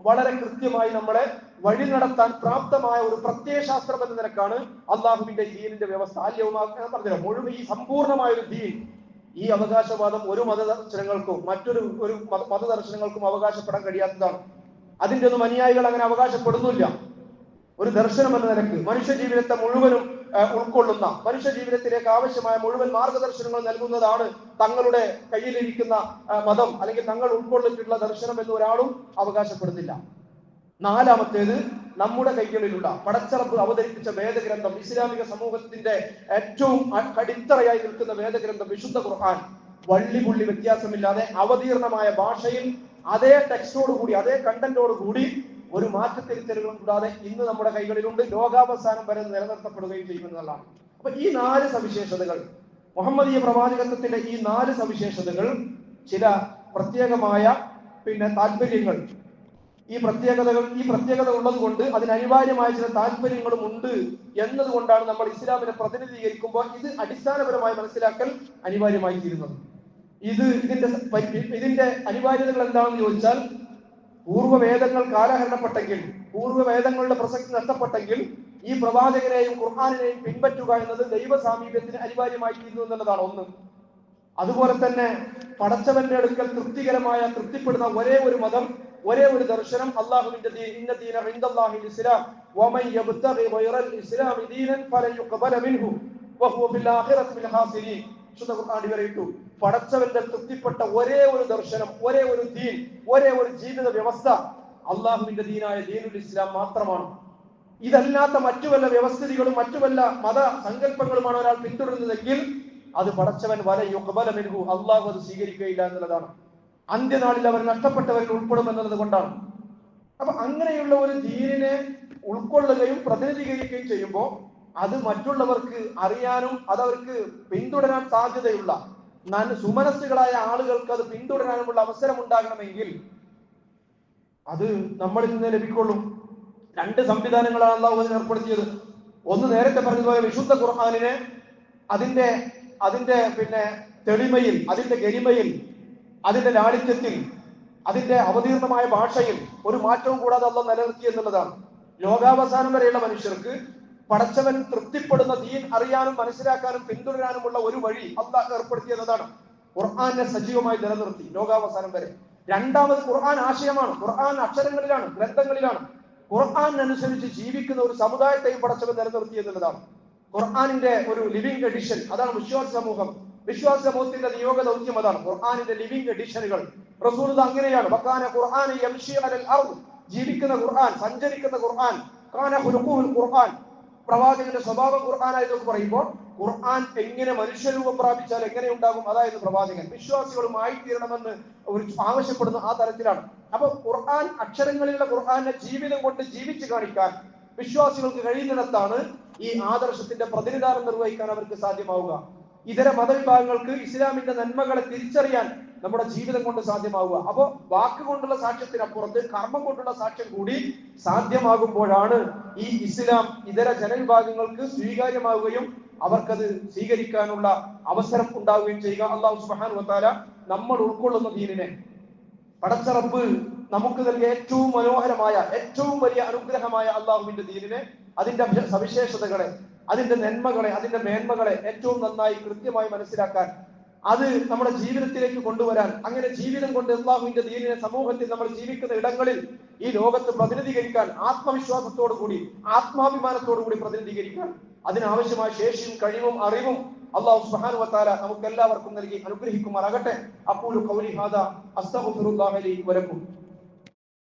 വളരെ കൃത്യമായി നമ്മളെ വഴി നടത്താൻ പ്രാപ്തമായ ഒരു പ്രത്യയശാസ്ത്രം എന്ന നിലക്കാണ് അള്ളാഹുവിന്റെ ദീനിന്റെ വ്യവസ്ഥ. പറഞ്ഞില്ല, മുഴുവൻ ഈ സമ്പൂർണമായ ഒരു ദീൻ, ഈ അവകാശവാദം ഒരു മതദർശനങ്ങൾക്കും മറ്റൊരു മതദർശനങ്ങൾക്കും അവകാശപ്പെടാൻ കഴിയാത്തതാണ്. അതിന്റെ ഒന്നും അനുയായികൾ അങ്ങനെ അവകാശപ്പെടുന്നില്ല. ഒരു ദർശനം എന്ന നിലക്ക് മനുഷ്യ ജീവിതത്തെ മുഴുവനും ഉൾക്കൊള്ളുന്ന, മനുഷ്യ ജീവിതത്തിലേക്ക് ആവശ്യമായ മുഴുവൻ മാർഗദർശനങ്ങൾ നൽകുന്നതാണ് തങ്ങളുടെ കയ്യിലിരിക്കുന്ന മതം അല്ലെങ്കിൽ തങ്ങൾ ഉൾക്കൊള്ളിച്ചിട്ടുള്ള ദർശനം എന്ന് ഒരാളും അവകാശപ്പെടുന്നില്ല. നാലാമത്തേത്, നമ്മുടെ കൈകളിലുള്ള പടച്ചറപ്പ് അവതരിപ്പിച്ച വേദഗ്രന്ഥം, ഇസ്ലാമിക സമൂഹത്തിന്റെ ഏറ്റവും കടിത്തറയായി നിൽക്കുന്ന വേദഗ്രന്ഥം വിശുദ്ധ ഖുർആൻ, വള്ളിപുള്ളി വ്യത്യാസമില്ലാതെ അവതീർണമായ ഭാഷയിൽ അതേ ടെക്സ്റ്റോടുകൂടി അതേ കണ്ടന്റോടുകൂടി ഒരു മാറ്റത്തിരുത്തലുകളും കൂടാതെ ഇന്ന് നമ്മുടെ കൈകളിലുണ്ട്, ലോകാവസാനം വരെ നിലനിർത്തപ്പെടുകയും ചെയ്യുമെന്നുള്ളതാണ്. അപ്പൊ ഈ 4 സവിശേഷതകൾ, മുഹമ്മദീയ പ്രവാചകത്വത്തിന്റെ ഈ 4 സവിശേഷതകൾ ചില പ്രത്യേകമായ താല്പര്യങ്ങൾ, ഈ പ്രത്യേകത ഉള്ളത് കൊണ്ട് അതിന് അനിവാര്യമായ ചില താല്പര്യങ്ങളും ഉണ്ട് എന്നതുകൊണ്ടാണ് നമ്മൾ ഇസ്ലാമിനെ പ്രതിനിധീകരിക്കുമ്പോൾ ഇത് അടിസ്ഥാനപരമായി മനസ്സിലാക്കൽ അനിവാര്യമായി തീരുന്നത്. ഇതിന്റെ അനിവാര്യതകൾ എന്താണെന്ന് ചോദിച്ചാൽ, പൂർവ്വവേദങ്ങൾ കാലഹരണപ്പെട്ടെങ്കിൽ, പൂർവ്വവേദങ്ങളുടെ പ്രസക്തി നഷ്ടപ്പെട്ടെങ്കിൽ ഈ പ്രവാചകനെയും ഖുർആാനിനെയും പിൻപറ്റുക എന്നത് ദൈവ സാമീപ്യത്തിന് അനിവാര്യമായി തീരുന്നു എന്നുള്ളതാണ് ഒന്ന്. അതുപോലെ തന്നെ പടച്ചവന്റെ അടുക്കൽ തൃപ്തിപ്പെടുന്ന ഒരേ ഒരു മതം, ഒരേ ഒരു ദർശനം അള്ളാഹുവിന്റെ ദീൻ, ഇന്ന ദീന ഇൻദല്ലാഹിൽ ഇസ്ലാം വമൻ യബ്തഗി ഗൈറൽ ഇസ്ലാമി ദീനൻ ഫലൻ യുഖ്ബല മിൻഹു വഹുവ ഫിൽ ആഖിറതി മിനൽ ഖാസിരീൻ. വിശുദ്ധ ഖുർആൻ വരെയിട്ടു പടച്ചവന്റെ തൃപ്തിപ്പെട്ട ഒരേ ഒരു ദർശനം, ഒരേ ഒരു ദീൻ, ഒരേ ഒരു ജീവിത വ്യവസ്ഥ അള്ളാഹുവിന്റെ ദീനായ ദീനുൽ ഇസ്ലാം മാത്രമാണ്. ഇതല്ലാത്ത മറ്റു വല്ല വ്യവസ്ഥിതികളും മറ്റു വല്ല മത സങ്കല്പങ്ങളുമാണ് ഒരാൾ പിന്തുടരുന്നതെങ്കിൽ അത് പടച്ചവൻ വല യുഖ്ബല മിൻഹു, അള്ളാഹു അത് സ്വീകരിക്കുകയില്ല എന്നുള്ളതാണ്. അന്ത്യനാളിൽ അവർ നഷ്ടപ്പെട്ടവരിൽ ഉൾപ്പെടും എന്നുള്ളത് കൊണ്ടാണ്. അപ്പൊ അങ്ങനെയുള്ള ഒരു ദീനിനെ ഉൾക്കൊള്ളുകയും പ്രതിനിധീകരിക്കുകയും ചെയ്യുമ്പോൾ അത് മറ്റുള്ളവർക്ക് അറിയാനും അതവർക്ക് പിന്തുടരാൻ സാധ്യതയുള്ള സുമനസ്സുകളായ ആളുകൾക്ക് അത് പിന്തുടരാനുമുള്ള അവസരം ഉണ്ടാകണമെങ്കിൽ അത് നമ്മളിൽ നിന്ന് ലഭിക്കുള്ളൂ. 2 സംവിധാനങ്ങളാണ് അല്ലാഹു അതിന് ഏർപ്പെടുത്തിയത്. ഒന്ന്, നേരത്തെ പറഞ്ഞതുപോലെ വിശുദ്ധ ഖുർആനിനെ അതിന്റെ തെളിമയിൽ, അതിന്റെ ഗരിമയിൽ, അതിന്റെ ലാളിത്യത്തിൽ, അതിന്റെ അവതീർണമായ ഭാഷയിൽ ഒരു മാറ്റവും കൂടാതെ അല്ലാഹു നിലനിർത്തി എന്നുള്ളതാണ്. ലോകാവസാനം വരെയുള്ള മനുഷ്യർക്ക് പടച്ചവൻ തൃപ്തിപ്പെടുന്ന ദീൻ അറിയാനും മനസ്സിലാക്കാനും പിന്തുടരാനുമുള്ള ഒരു വഴി അല്ലാഹു ഏർപ്പെടുത്തിയതാണ്. ഖുർആനെ സജീവമായി നിലനിർത്തി ലോകാവസാനം വരെ. രണ്ടാമത്, ഖുർആൻ ആശയമാണ്, ഖുർആൻ അക്ഷരങ്ങളിലാണ്, ഗ്രന്ഥങ്ങളിലാണ്. ഖുർആനനുസരിച്ച് ജീവിക്കുന്ന ഒരു സമുദായത്തെയും പടച്ചവൻ നിലനിർത്തി എന്നുള്ളതാണ്. ഖുർആനിന്റെ ഒരു ലിവിംഗ് എഡിഷൻ, അതാണ് വിശ്വാസ സമൂഹം. വിശ്വാസ സമൂഹത്തിന്റെ നിയോഗ ദൗത്യം അതാണ്, ഖുർആനിന്റെ ലിവിംഗ് എഡിഷനുകൾ. റസൂൽ അങ്ങനെയാണ്, വകാന ഖുർആന യംശി അലൽ അർദ്, ജീവിക്കുന്ന ഖുർആൻ, സഞ്ചരിക്കുന്ന ഖുർആൻ, കാന ഖുലുഖുൽ ഖുർആൻ, പ്രവാചകന്റെ സ്വഭാവം ഖുർആനായതൊക്കെ പറയുമ്പോൾ ഖുർആൻ എങ്ങനെ മനുഷ്യരൂപം പ്രാപിച്ചാൽ എങ്ങനെ ഉണ്ടാകും, അതായത് പ്രവാചകൻ വിശ്വാസികളുമായി തീരണമെന്ന് ഒരു ആവശ്യപ്പെടുന്ന ആ തരത്തിലാണ്. അപ്പൊ ഖുർആൻ അക്ഷരങ്ങളിലുള്ള ഖുർആനെ ജീവിതം കൊണ്ട് ജീവിച്ചു കാണിക്കാൻ വിശ്വാസികൾക്ക് കഴിയുന്നിടത്താണ് ഈ ആദർശത്തിന്റെ പ്രതിനിധാനം നിർവഹിക്കാൻ അവർക്ക് സാധ്യമാവുക. ഇതര മതവിഭാഗങ്ങൾക്ക് ഇസ്ലാമിന്റെ നന്മകളെ തിരിച്ചറിയാൻ നമ്മുടെ ജീവിതം കൊണ്ട് സാധ്യമാവുക. അപ്പോ വാക്കുകൊണ്ടുള്ള സാക്ഷ്യത്തിനപ്പുറത്ത് കർമ്മം കൊണ്ടുള്ള സാക്ഷ്യം കൂടി സാധ്യമാകുമ്പോഴാണ് ഈ ഇസ്ലാം ഇതര ജനവിഭാഗങ്ങൾക്ക് സ്വീകാര്യമാവുകയും അവർക്കത് സ്വീകരിക്കാനുള്ള അവസരം ഉണ്ടാവുകയും ചെയ്യുക. അല്ലാഹു സുബ്ഹാനഹു വ തആല നമ്മൾ ഉൾക്കൊള്ളുന്ന ദീനിനെ, പടച്ച റബ്ബ് നമുക്ക് നൽകിയ ഏറ്റവും മനോഹരമായ ഏറ്റവും വലിയ അനുഗ്രഹമായ അള്ളാഹുവിന്റെ ദീനിനെ, അതിന്റെ സവിശേഷതകളെ, അതിന്റെ നന്മകളെ, അതിന്റെ മേന്മകളെ ഏറ്റവും നന്നായി കൃത്യമായി മനസ്സിലാക്കാൻ, അത് നമ്മുടെ ജീവിതത്തിലേക്ക് കൊണ്ടുവരാൻ, അങ്ങനെ ജീവിതം കൊണ്ട് അല്ലാഹുവിന്റെ ദീനിനെ സമൂഹത്തിൽ നമ്മൾ ജീവിക്കുന്ന ഇടങ്ങളിൽ ഈ ലോകത്ത് പ്രതിനിധീകരിക്കാൻ ആത്മവിശ്വാസത്തോടു കൂടി ആത്മാഭിമാനത്തോടു കൂടി പ്രതിനിധീകരിക്കാൻ അതിനാവശ്യമായ ശേഷിയും കഴിവും അറിവും അല്ലാഹു സുബ്ഹാനഹു വ തആല നമുക്ക് എല്ലാവർക്കും നൽകി അനുഗ്രഹിക്കുമാറാകട്ടെ. അഖൂലു ഖൗലി ഹാദാ അസ്തഗ്ഫിറുല്ലാഹ ലി വലക്കും.